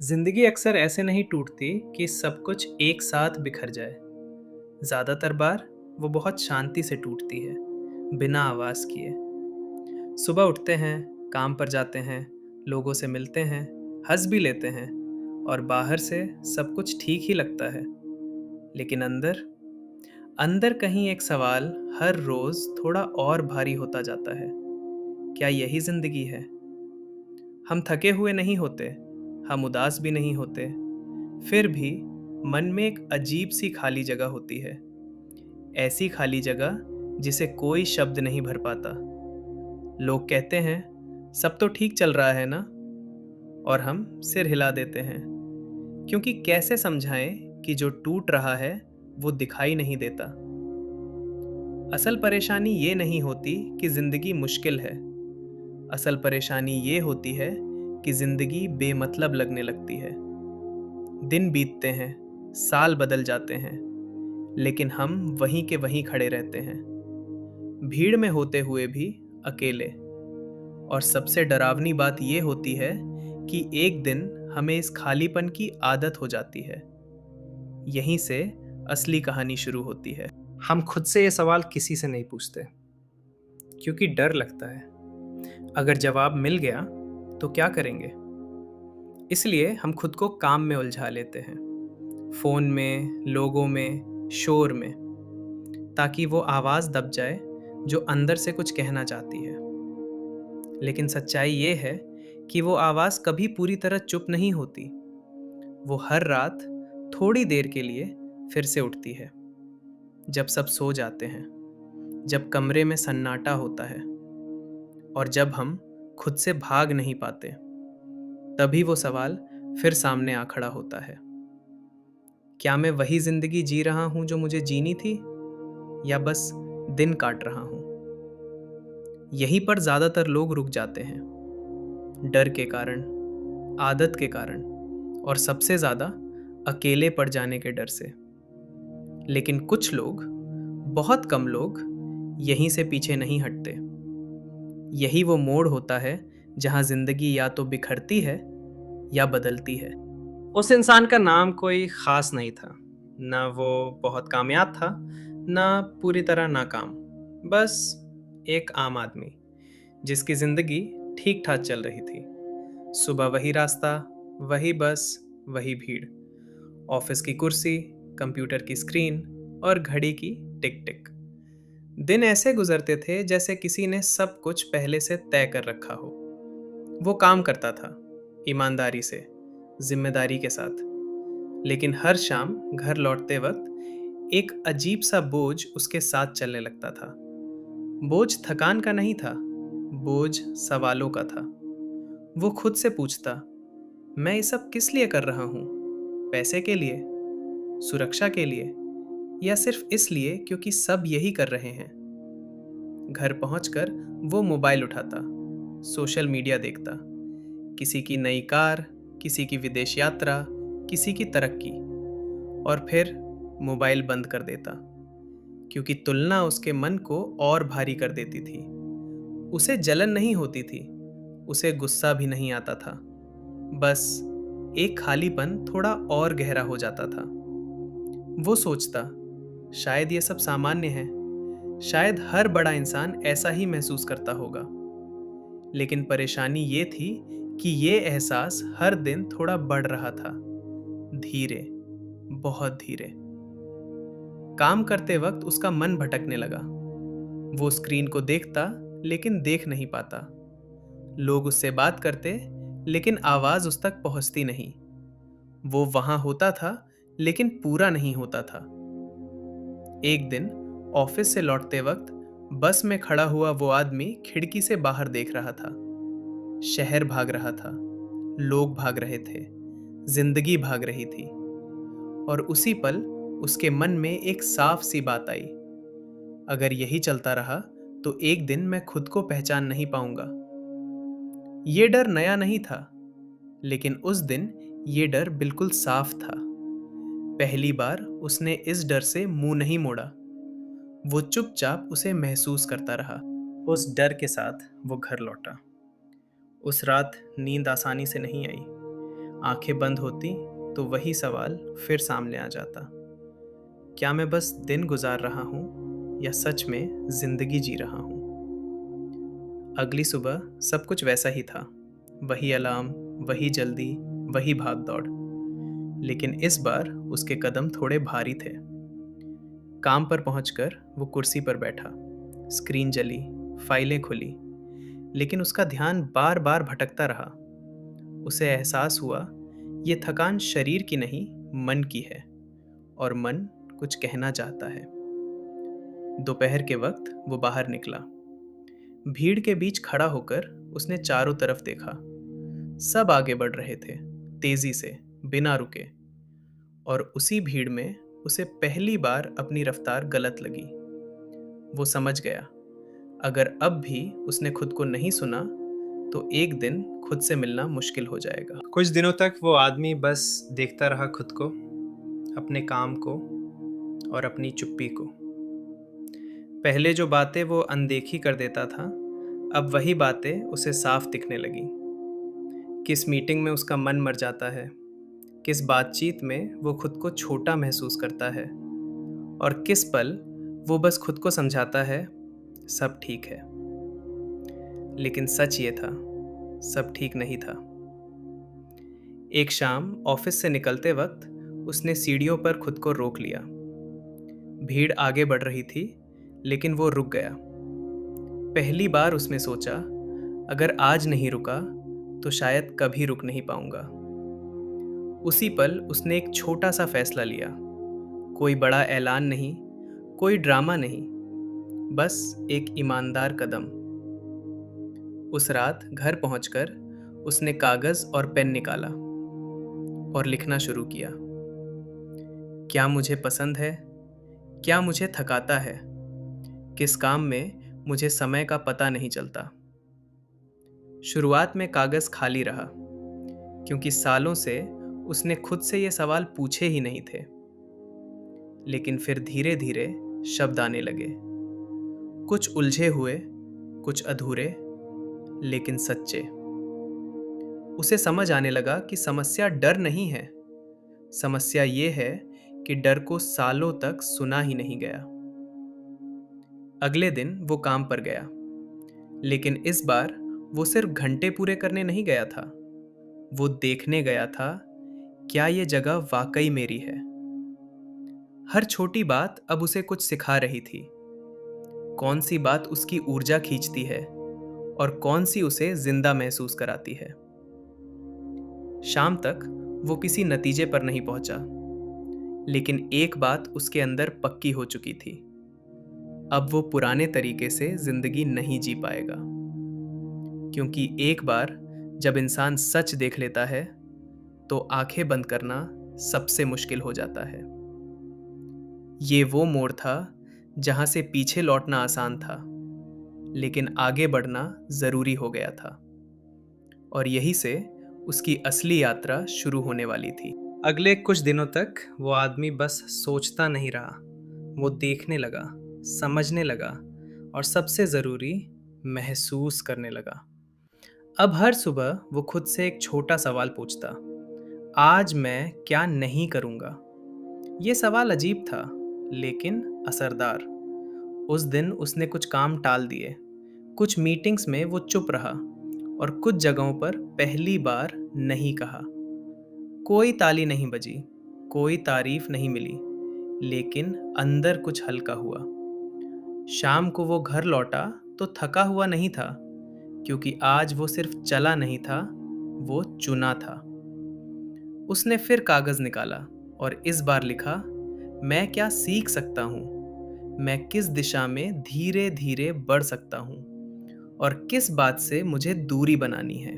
जिंदगी अक्सर ऐसे नहीं टूटती कि सब कुछ एक साथ बिखर जाए। ज्यादातर बार वो बहुत शांति से टूटती है, बिना आवाज किए। सुबह उठते हैं, काम पर जाते हैं, लोगों से मिलते हैं, हंस भी लेते हैं और बाहर से सब कुछ ठीक ही लगता है। लेकिन अंदर अंदर कहीं एक सवाल हर रोज थोड़ा और भारी होता जाता है। क्या यही जिंदगी है? हम थके हुए नहीं होते, हम उदास भी नहीं होते, फिर भी मन में एक अजीब सी खाली जगह होती है। ऐसी खाली जगह जिसे कोई शब्द नहीं भर पाता। लोग कहते हैं सब तो ठीक चल रहा है ना, और हम सिर हिला देते हैं, क्योंकि कैसे समझाएं कि जो टूट रहा है वो दिखाई नहीं देता। असल परेशानी ये नहीं होती कि जिंदगी मुश्किल है। असल परेशानी ये होती है कि जिंदगी बेमतलब लगने लगती है। दिन बीतते हैं, साल बदल जाते हैं, लेकिन हम वहीं के वहीं खड़े रहते हैं, भीड़ में होते हुए भी अकेले। और सबसे डरावनी बात यह होती है कि एक दिन हमें इस खालीपन की आदत हो जाती है। यहीं से असली कहानी शुरू होती है। हम खुद से ये सवाल किसी से नहीं पूछते, क्योंकि डर लगता है अगर जवाब मिल गया तो क्या करेंगे। इसलिए हम खुद को काम में उलझा लेते हैं, फोन में, लोगों में, शोर में, ताकि वो आवाज दब जाए जो अंदर से कुछ कहना चाहती है। लेकिन सच्चाई ये है कि वो आवाज कभी पूरी तरह चुप नहीं होती। वो हर रात थोड़ी देर के लिए फिर से उठती है, जब सब सो जाते हैं, जब कमरे में सन्नाटा होता है और जब हम खुद से भाग नहीं पाते। तभी वो सवाल फिर सामने आ खड़ा होता है। क्या मैं वही जिंदगी जी रहा हूं जो मुझे जीनी थी, या बस दिन काट रहा हूं? यहीं पर ज्यादातर लोग रुक जाते हैं, डर के कारण, आदत के कारण, और सबसे ज्यादा अकेले पड़ जाने के डर से। लेकिन कुछ लोग, बहुत कम लोग, यहीं से पीछे नहीं हटते। यही वो मोड़ होता है जहां जिंदगी या तो बिखरती है या बदलती है। उस इंसान का नाम कोई खास नहीं था, ना वो बहुत कामयाब था, ना पूरी तरह नाकाम। बस एक आम आदमी जिसकी जिंदगी ठीक ठाक चल रही थी। सुबह वही रास्ता, वही बस, वही भीड़, ऑफिस की कुर्सी, कंप्यूटर की स्क्रीन और घड़ी की टिक टिक। दिन ऐसे गुजरते थे जैसे किसी ने सब कुछ पहले से तय कर रखा हो। वो काम करता था, ईमानदारी से, जिम्मेदारी के साथ। लेकिन हर शाम घर लौटते वक्त एक अजीब सा बोझ उसके साथ चलने लगता था। बोझ थकान का नहीं था, बोझ सवालों का था। वो खुद से पूछता, मैं ये सब किस लिए कर रहा हूँ? पैसे के लिए? सुरक्षा के लिए? या सिर्फ इसलिए क्योंकि सब यही कर रहे हैं? घर पहुंचकर वो मोबाइल उठाता, सोशल मीडिया देखता, किसी की नई कार, किसी की विदेश यात्रा, किसी की तरक्की, और फिर मोबाइल बंद कर देता, क्योंकि तुलना उसके मन को और भारी कर देती थी। उसे जलन नहीं होती थी, उसे गुस्सा भी नहीं आता था, बस एक खालीपन थोड़ा और गहरा हो जाता था। वो सोचता, शायद ये सब सामान्य है, शायद हर बड़ा इंसान ऐसा ही महसूस करता होगा। लेकिन परेशानी ये थी कि ये एहसास हर दिन थोड़ा बढ़ रहा था, धीरे, बहुत धीरे। काम करते वक्त उसका मन भटकने लगा। वो स्क्रीन को देखता लेकिन देख नहीं पाता। लोग उससे बात करते लेकिन आवाज उस तक पहुंचती नहीं। वो वहां होता था लेकिन पूरा नहीं होता था। एक दिन ऑफिस से लौटते वक्त बस में खड़ा हुआ वो आदमी खिड़की से बाहर देख रहा था। शहर भाग रहा था, लोग भाग रहे थे, जिंदगी भाग रही थी। और उसी पल उसके मन में एक साफ सी बात आई, अगर यही चलता रहा तो एक दिन मैं खुद को पहचान नहीं पाऊंगा। ये डर नया नहीं था, लेकिन उस दिन ये डर बिल्कुल साफ था। पहली बार उसने इस डर से मुंह नहीं मोड़ा। वो चुपचाप उसे महसूस करता रहा। उस डर के साथ वो घर लौटा। उस रात नींद आसानी से नहीं आई। आंखें बंद होती तो वही सवाल फिर सामने आ जाता। क्या मैं बस दिन गुजार रहा हूँ या सच में जिंदगी जी रहा हूँ? अगली सुबह सब कुछ वैसा ही था। वही अलार्म, वही जल्दी, वही भाग दौड़। लेकिन इस बार उसके कदम थोड़े भारी थे। काम पर पहुंचकर वो कुर्सी पर बैठा। स्क्रीन जली, फाइलें खुली, लेकिन उसका ध्यान बार बार भटकता रहा। उसे एहसास हुआ ये थकान शरीर की नहीं, मन की है, और मन कुछ कहना चाहता है। दोपहर के वक्त वो बाहर निकला। भीड़ के बीच खड़ा होकर उसने चारों तरफ देखा। सब आगे बढ़ रहे थे, तेजी से, बिना रुके। और उसी भीड़ में उसे पहली बार अपनी रफ्तार गलत लगी। वो समझ गया, अगर अब भी उसने खुद को नहीं सुना तो एक दिन खुद से मिलना मुश्किल हो जाएगा। कुछ दिनों तक वो आदमी बस देखता रहा खुद को, अपने काम को और अपनी चुप्पी को। पहले जो बातें वो अनदेखी कर देता था, अब वही बातें उसे साफ दिखने लगी। किस मीटिंग में उसका मन मर जाता है, किस बातचीत में वो खुद को छोटा महसूस करता है, और किस पल वो बस खुद को समझाता है सब ठीक है। लेकिन सच ये था, सब ठीक नहीं था। एक शाम ऑफिस से निकलते वक्त उसने सीढ़ियों पर खुद को रोक लिया। भीड़ आगे बढ़ रही थी, लेकिन वो रुक गया। पहली बार उसने सोचा, अगर आज नहीं रुका तो शायद कभी रुक नहीं पाऊंगा। उसी पल उसने एक छोटा सा फैसला लिया। कोई बड़ा ऐलान नहीं, कोई ड्रामा नहीं, बस एक ईमानदार कदम। उस रात घर पहुंचकर उसने कागज और पेन निकाला और लिखना शुरू किया। क्या मुझे पसंद है? क्या मुझे थकाता है? किस काम में मुझे समय का पता नहीं चलता? शुरुआत में कागज खाली रहा, क्योंकि सालों से उसने खुद से ये सवाल पूछे ही नहीं थे। लेकिन फिर धीरे धीरे शब्द आने लगे, कुछ उलझे हुए, कुछ अधूरे, लेकिन सच्चे। उसे समझ आने लगा कि समस्या डर नहीं है, समस्या ये है कि डर को सालों तक सुना ही नहीं गया। अगले दिन वो काम पर गया, लेकिन इस बार वो सिर्फ घंटे पूरे करने नहीं गया था। वो देखने गया था, क्या ये जगह वाकई मेरी है? हर छोटी बात अब उसे कुछ सिखा रही थी। कौन सी बात उसकी ऊर्जा खींचती है और कौन सी उसे जिंदा महसूस कराती है। शाम तक वो किसी नतीजे पर नहीं पहुंचा, लेकिन एक बात उसके अंदर पक्की हो चुकी थी, अब वो पुराने तरीके से जिंदगी नहीं जी पाएगा। क्योंकि एक बार जब इंसान सच देख लेता है तो आंखें बंद करना सबसे मुश्किल हो जाता है। ये वो मोड़ था जहां से पीछे लौटना आसान था, लेकिन आगे बढ़ना जरूरी हो गया था। और यही से उसकी असली यात्रा शुरू होने वाली थी। अगले कुछ दिनों तक वो आदमी बस सोचता नहीं रहा, वो देखने लगा, समझने लगा और सबसे ज़रूरी, महसूस करने लगा। अब हर सुबह वो खुद से एक छोटा सवाल पूछता, आज मैं क्या नहीं करूँगा? ये सवाल अजीब था, लेकिन असरदार। उस दिन उसने कुछ काम टाल दिए, कुछ मीटिंग्स में वो चुप रहा और कुछ जगहों पर पहली बार नहीं कहा। कोई ताली नहीं बजी, कोई तारीफ नहीं मिली, लेकिन अंदर कुछ हल्का हुआ। शाम को वो घर लौटा तो थका हुआ नहीं था, क्योंकि आज वो सिर्फ चला नहीं था, वो चुना था। उसने फिर कागज निकाला और इस बार लिखा, मैं क्या सीख सकता हूँ, मैं किस दिशा में धीरे धीरे बढ़ सकता हूँ, और किस बात से मुझे दूरी बनानी है।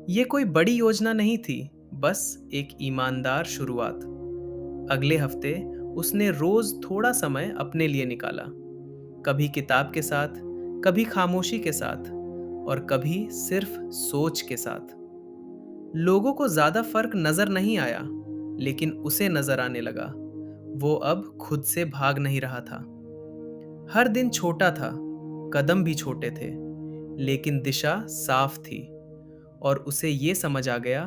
ये कोई बड़ी योजना नहीं थी, बस एक ईमानदार शुरुआत। अगले हफ्ते उसने रोज थोड़ा समय अपने लिए निकाला, कभी किताब के साथ, कभी खामोशी के साथ, और कभी सिर्फ सोच के साथ। लोगों को ज्यादा फर्क नजर नहीं आया, लेकिन उसे नजर आने लगा। वो अब खुद से भाग नहीं रहा था। हर दिन छोटा था, कदम भी छोटे थे, लेकिन दिशा साफ थी। और उसे ये समझ आ गया,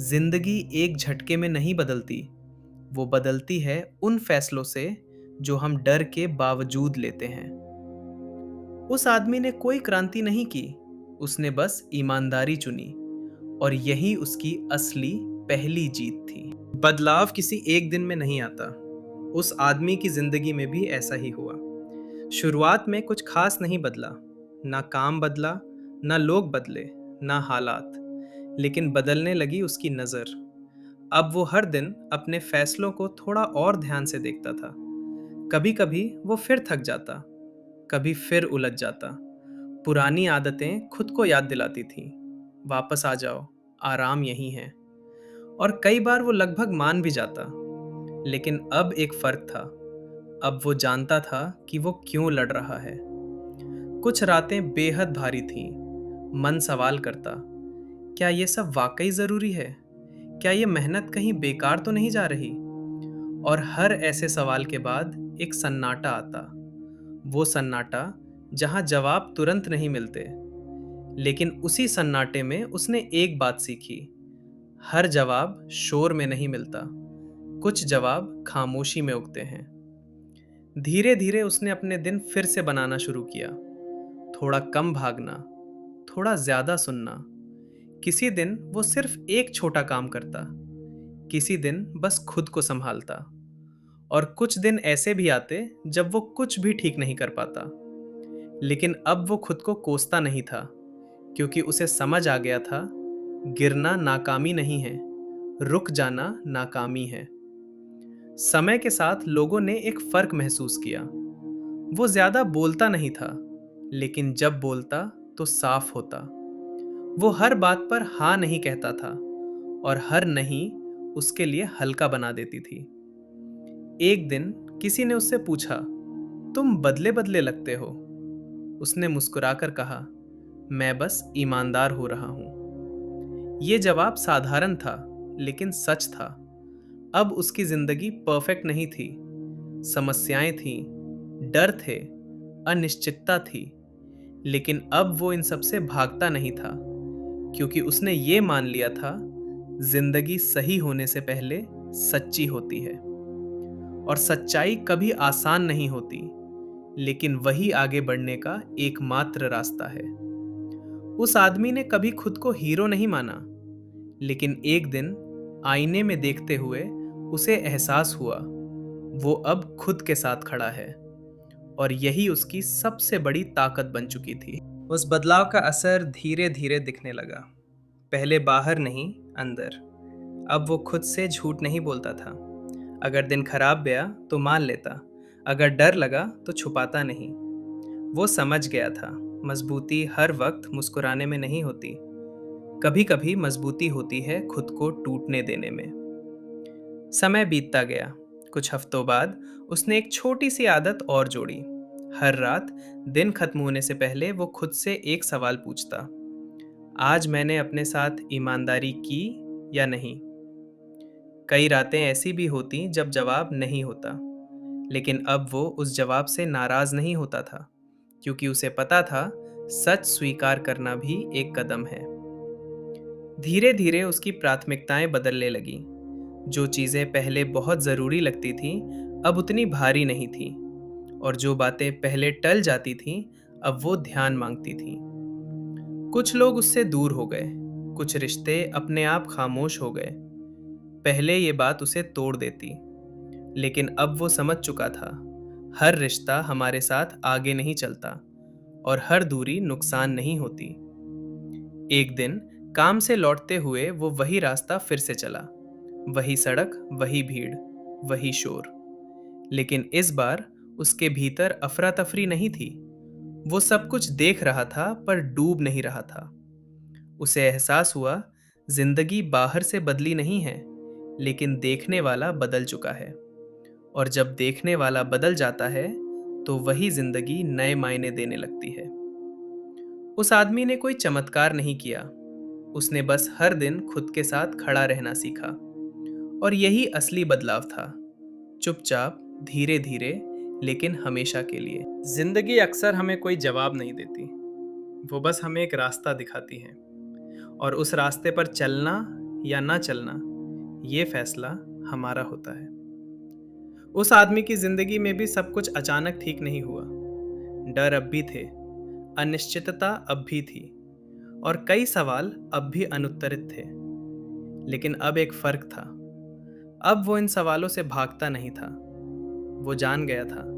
जिंदगी एक झटके में नहीं बदलती, वो बदलती है उन फैसलों से जो हम डर के बावजूद लेते हैं। उस आदमी ने कोई क्रांति नहीं की, उसने बस ईमानदारी चुनी, और यही उसकी असली पहली जीत थी। बदलाव किसी एक दिन में नहीं आता। उस आदमी की जिंदगी में भी ऐसा ही हुआ। शुरुआत में कुछ खास नहीं बदला, ना काम बदला, ना लोग बदले, ना हालात, लेकिन बदलने लगी उसकी नज़र। अब वो हर दिन अपने फैसलों को थोड़ा और ध्यान से देखता था। कभी कभी वो फिर थक जाता, कभी फिर उलझ जाता। पुरानी आदतें खुद को याद दिलाती थीं, वापस आ जाओ, आराम यही है। और कई बार वो लगभग मान भी जाता। लेकिन अब एक फर्क था। अब वो जानता था कि वो क्यों लड़ रहा है। कुछ रातें बेहद भारी थीं। मन सवाल करता, क्या ये सब वाकई ज़रूरी है? क्या ये मेहनत कहीं बेकार तो नहीं जा रही? और हर ऐसे सवाल के बाद एक सन्नाटा आता। वो सन्नाटा जहाँ जवाब तुरंत नहीं मिलते। लेकिन उसी सन्नाटे में उसने एक बात सीखी। हर जवाब शोर में नहीं मिलता, कुछ जवाब खामोशी में उगते हैं। धीरे धीरे उसने अपने दिन फिर से बनाना शुरू किया। थोड़ा कम भागना, थोड़ा ज्यादा सुनना। किसी दिन वो सिर्फ एक छोटा काम करता, किसी दिन बस खुद को संभालता। और कुछ दिन ऐसे भी आते जब वो कुछ भी ठीक नहीं कर पाता। लेकिन अब वो खुद को कोसता नहीं था, क्योंकि उसे समझ आ गया था, गिरना नाकामी नहीं है, रुक जाना नाकामी है। समय के साथ लोगों ने एक फर्क महसूस किया। वो ज्यादा बोलता नहीं था, लेकिन जब बोलता तो साफ होता। वो हर बात पर हाँ नहीं कहता था, और हर नहीं उसके लिए हल्का बना देती थी। एक दिन किसी ने उससे पूछा, तुम बदले बदले लगते हो। उसने मुस्कुराकर कहा, मैं बस ईमानदार हो रहा हूं। ये जवाब साधारण था, लेकिन सच था। अब उसकी जिंदगी परफेक्ट नहीं थी। समस्याएं थीं, डर थे, अनिश्चितता थी। लेकिन अब वो इन सब से भागता नहीं था, क्योंकि उसने ये मान लिया था, जिंदगी सही होने से पहले सच्ची होती है। और सच्चाई कभी आसान नहीं होती, लेकिन वही आगे बढ़ने का एकमात्र रास्ता है। उस आदमी ने कभी खुद को हीरो नहीं माना, लेकिन एक दिन आईने में देखते हुए उसे एहसास हुआ, वो अब खुद के साथ खड़ा है। और यही उसकी सबसे बड़ी ताकत बन चुकी थी। उस बदलाव का असर धीरे धीरे दिखने लगा। पहले बाहर नहीं, अंदर। अब वो खुद से झूठ नहीं बोलता था। अगर दिन खराब गया तो मान लेता, अगर डर लगा तो छुपाता नहीं। वो समझ गया था, मजबूती हर वक्त मुस्कुराने में नहीं होती। कभी कभी मजबूती होती है खुद को टूटने देने में। समय बीतता गया। कुछ हफ्तों बाद उसने एक छोटी सी आदत और जोड़ी। हर रात दिन खत्म होने से पहले वो खुद से एक सवाल पूछता, आज मैंने अपने साथ ईमानदारी की या नहीं? कई रातें ऐसी भी होती जब जवाब नहीं होता, लेकिन अब वो उस जवाब से नाराज नहीं होता था, क्योंकि उसे पता था, सच स्वीकार करना भी एक कदम है। धीरे धीरे उसकी प्राथमिकताएं बदलने लगी। जो चीजें पहले बहुत जरूरी लगती थीं, अब उतनी भारी नहीं थी। और जो बातें पहले टल जाती थीं, अब वो ध्यान मांगती थीं। कुछ लोग उससे दूर हो गए, कुछ रिश्ते अपने आप खामोश हो गए। पहले ये बात उसे तोड़ देती, लेकिन अब वो समझ चुका था, हर रिश्ता हमारे साथ आगे नहीं चलता, और हर दूरी नुकसान नहीं होती। एक दिन काम से लौटते हुए वो वही रास्ता फिर से चला। वही सड़क, वही भीड़, वही शोर। लेकिन इस बार उसके भीतर अफरा तफरी नहीं थी। वो सब कुछ देख रहा था, पर डूब नहीं रहा था। उसे एहसास हुआ, जिंदगी बाहर से बदली नहीं है, लेकिन देखने वाला बदल चुका है। और जब देखने वाला बदल जाता है, तो वही जिंदगी नए मायने देने लगती है। उस आदमी ने कोई चमत्कार नहीं किया। उसने बस हर दिन खुद के साथ खड़ा रहना सीखा। और यही असली बदलाव था। चुपचाप, धीरे धीरे, लेकिन हमेशा के लिए। जिंदगी अक्सर हमें कोई जवाब नहीं देती, वो बस हमें एक रास्ता दिखाती है। और उस रास्ते पर चलना या ना चलना, ये फैसला हमारा होता है। उस आदमी की जिंदगी में भी सब कुछ अचानक ठीक नहीं हुआ। डर अब भी थे, अनिश्चितता अब भी थी, और कई सवाल अब भी अनुत्तरित थे। लेकिन अब एक फर्क था। अब वो इन सवालों से भागता नहीं था। वो जान गया था,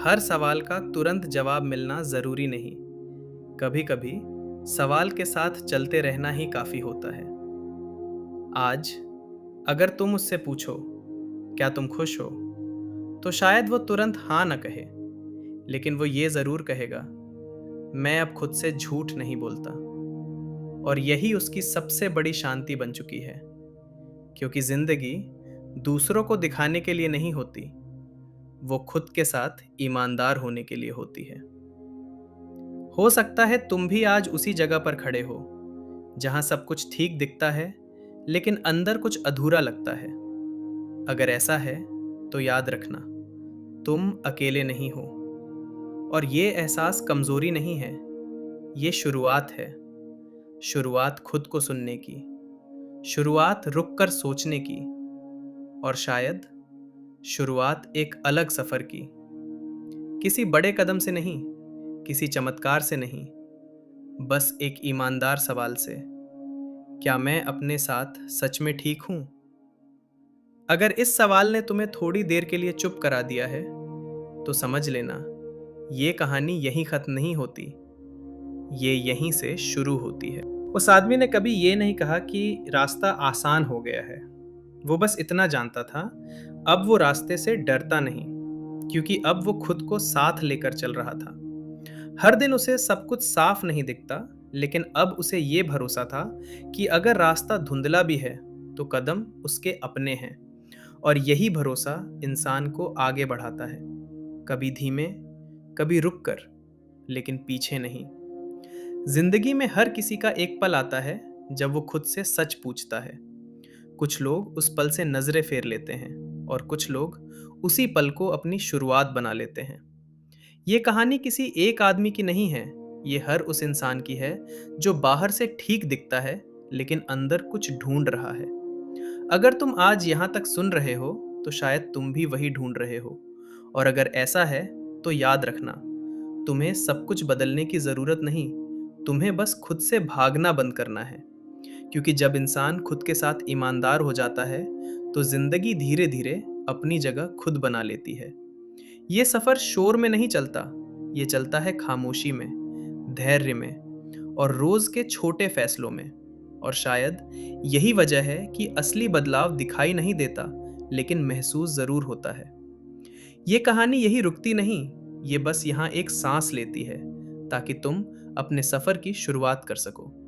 हर सवाल का तुरंत जवाब मिलना जरूरी नहीं। कभी कभी सवाल के साथ चलते रहना ही काफी होता है। आज अगर तुम उससे पूछो, क्या तुम खुश हो, तो शायद वो तुरंत हाँ न कहे, लेकिन वो ये जरूर कहेगा, मैं अब खुद से झूठ नहीं बोलता। और यही उसकी सबसे बड़ी शांति बन चुकी है, क्योंकि जिंदगी दूसरों को दिखाने के लिए नहीं होती, वो खुद के साथ ईमानदार होने के लिए होती है। हो सकता है तुम भी आज उसी जगह पर खड़े हो, जहां सब कुछ ठीक दिखता है, लेकिन अंदर कुछ अधूरा लगता है। अगर ऐसा है, तो याद रखना, तुम अकेले नहीं हो। और ये एहसास कमजोरी नहीं है, ये शुरुआत है। शुरुआत खुद को सुनने की, शुरुआत रुक कर सोचने की, और शायद शुरुआत एक अलग सफर की। किसी बड़े कदम से नहीं, किसी चमत्कार से नहीं, बस एक ईमानदार सवाल से, क्या मैं अपने साथ सच में ठीक हूं? अगर इस सवाल ने तुम्हें थोड़ी देर के लिए चुप करा दिया है, तो समझ लेना, ये कहानी यहीं खत्म नहीं होती, ये यहीं से शुरू होती है। उस आदमी ने कभी ये नहीं कहा कि रास्ता आसान हो गया है। वो बस इतना जानता था, अब वो रास्ते से डरता नहीं, क्योंकि अब वो खुद को साथ लेकर चल रहा था। हर दिन उसे सब कुछ साफ नहीं दिखता, लेकिन अब उसे ये भरोसा था कि अगर रास्ता धुंधला भी है, तो कदम उसके अपने हैं। और यही भरोसा इंसान को आगे बढ़ाता है, कभी धीमे, कभी रुक कर, लेकिन पीछे नहीं। जिंदगी में हर किसी का एक पल आता है जब वो खुद से सच पूछता है। कुछ लोग उस पल से नजरें फेर लेते हैं, और कुछ लोग उसी पल को अपनी शुरुआत बना लेते हैं। ये कहानी किसी एक आदमी की नहीं है, ये हर उस इंसान की है जो बाहर से ठीक दिखता है, लेकिन अंदर कुछ ढूंढ रहा है। अगर तुम आज यहाँ तक सुन रहे हो, तो शायद तुम भी वही ढूंढ रहे हो। और अगर ऐसा है, तो याद रखना, तुम्हें सब कुछ बदलने की जरूरत नहीं, तुम्हें बस खुद से भागना बंद करना है। क्योंकि जब इंसान खुद के साथ ईमानदार हो जाता है, तो जिंदगी धीरे धीरे अपनी जगह खुद बना लेती है। ये सफर शोर में नहीं चलता, ये चलता है खामोशी में, धैर्य में, और रोज के छोटे फैसलों में। और शायद यही वजह है कि असली बदलाव दिखाई नहीं देता, लेकिन महसूस जरूर होता है। ये कहानी यही रुकती नहीं, ये बस यहाँ एक सांस लेती है, ताकि तुम अपने सफर की शुरुआत कर सको।